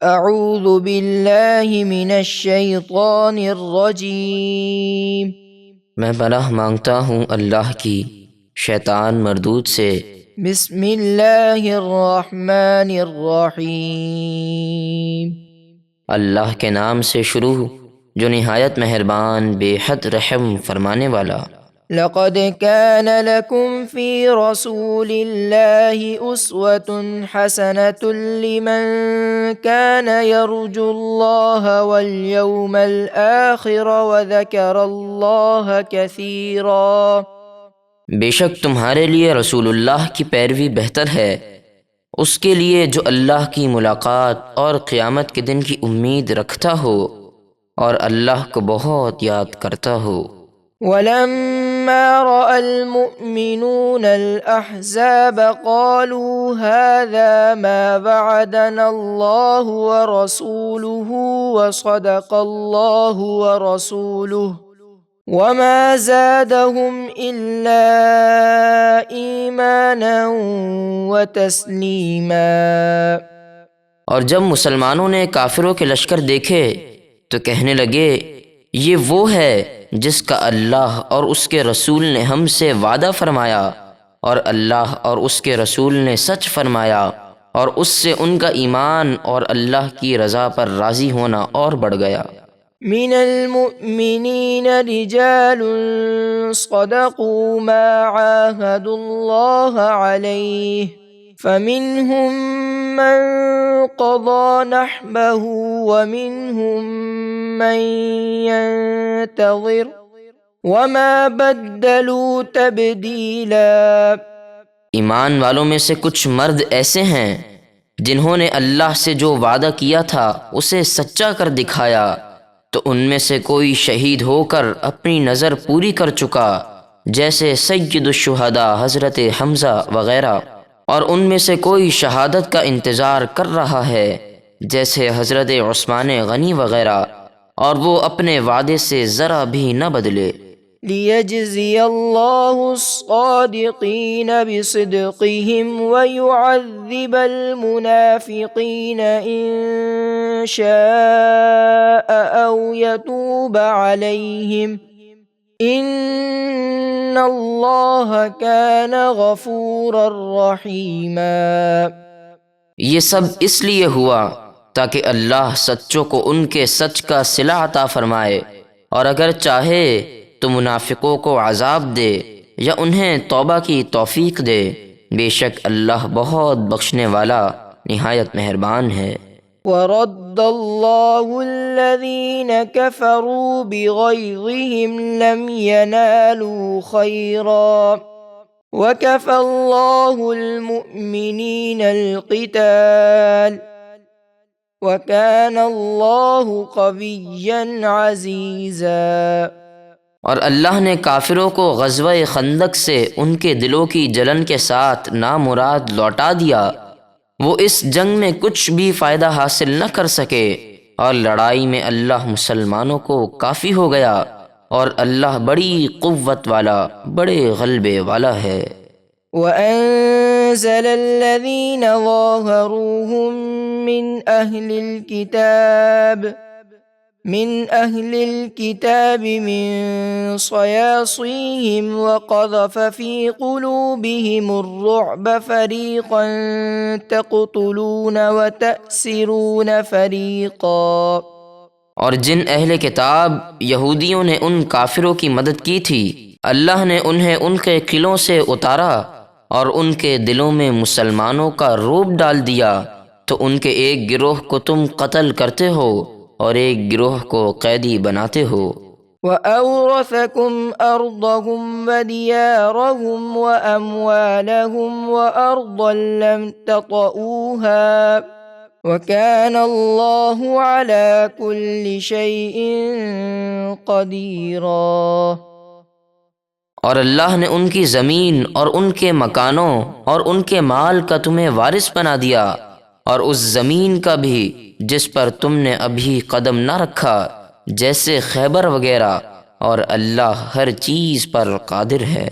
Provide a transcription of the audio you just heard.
اعوذ باللہ من الشیطان الرجیم۔ میں پناہ مانگتا ہوں اللہ کی شیطان مردود سے۔ بسم اللہ الرحمن الرحیم۔ اللہ کے نام سے شروع جو نہایت مہربان بے حد رحم فرمانے والا۔ لقد كان لكم في رسول الله أسوة حسنة لمن كان يرجو الله واليوم الآخر وذكر الله كثيرا۔ بے شک تمہارے لیے رسول اللہ کی پیروی بہتر ہے اس کے لیے جو اللہ کی ملاقات اور قیامت کے دن کی امید رکھتا ہو اور اللہ کو بہت یاد کرتا ہو۔ ولما رأى المؤمنون الأحزاب قالوا هذا ما وعدنا الله ورسوله وصدق الله ورسوله وما زادهم إلا إيمانا وتسليما۔ اور جب مسلمانوں نے کافروں کے لشکر دیکھے تو کہنے لگے یہ وہ ہے جس کا اللہ اور اس کے رسول نے ہم سے وعدہ فرمایا اور اللہ اور اس کے رسول نے سچ فرمایا، اور اس سے ان کا ایمان اور اللہ کی رضا پر راضی ہونا اور بڑھ گیا۔ من المؤمنین رجال صدقوا ما عاهدوا الله عليه فمنهم من قضى نحبه ومنهم من ينتظر وما بدلوا تبدیلا۔ ایمان والوں میں سے کچھ مرد ایسے ہیں جنہوں نے اللہ سے جو وعدہ کیا تھا اسے سچا کر دکھایا، تو ان میں سے کوئی شہید ہو کر اپنی نظر پوری کر چکا جیسے سید الشہداء حضرت حمزہ وغیرہ، اور ان میں سے کوئی شہادت کا انتظار کر رہا ہے جیسے حضرت عثمان غنی وغیرہ، اور وہ اپنے وعدے سے ذرا بھی نہ بدلے۔ لِيَجْزِيَ اللَّهُ الصَّادِقِينَ بِصِدْقِهِمْ وَيُعَذِّبَ الْمُنَافِقِينَ إِن شَاءَ أَوْ يَتُوبَ عَلَيْهِمْ إِنَّ اللَّهَ كَانَ غَفُورًا رَحِيمًا۔ یہ سب اس لیے ہوا تاکہ اللہ سچوں کو ان کے سچ کا صلہ عطا فرمائے، اور اگر چاہے تو منافقوں کو عذاب دے یا انہیں توبہ کی توفیق دے، بے شک اللہ بہت بخشنے والا نہایت مہربان ہے۔ وَرَدَّ اللَّهُ الَّذِينَ كَفَرُوا بِغَيظِهِمْ لَمْ يَنَالُوا خَيْرًا وَكَفَى اللَّهُ الْمُؤْمِنِينَ الْقِتَالَ وَكَانَ اللَّهُ قَوِيًّا عَزِيزًا۔ اور اللہ نے کافروں کو غزوہ خندق سے ان کے دلوں کی جلن کے ساتھ نامراد لوٹا دیا، وہ اس جنگ میں کچھ بھی فائدہ حاصل نہ کر سکے، اور لڑائی میں اللہ مسلمانوں کو کافی ہو گیا، اور اللہ بڑی قوت والا بڑے غلبے والا ہے۔ وَأَنزَلَ الَّذِينَ ظَاهَرُوهُم من أهل الكتاب من صياصيهم وقذف في قلوبهم الرعب فريقا تقتلون وتأسرون فريقا۔ اور جن اہل کتاب یہودیوں نے ان کافروں کی مدد کی تھی، اللہ نے انہیں ان کے قلعوں سے اتارا اور ان کے دلوں میں مسلمانوں کا رعب ڈال دیا، تو ان کے ایک گروہ کو تم قتل کرتے ہو اور ایک گروہ کو قیدی بناتے ہو۔ وَأَوْرَثَكُمْ أَرْضَهُمْ وَدِيَارَهُمْ وَأَمْوَالَهُمْ وَأَرْضًا لَمْ تَطَئُوهَا وَكَانَ اللَّهُ عَلَى كُلِّ شَيْءٍ قَدِيرًا۔ اور اللہ نے ان کی زمین اور ان کے مکانوں اور ان کے مال کا تمہیں وارث بنا دیا، اور اس زمین کا بھی جس پر تم نے ابھی قدم نہ رکھا جیسے خیبر وغیرہ، اور اللہ ہر چیز پر قادر ہے۔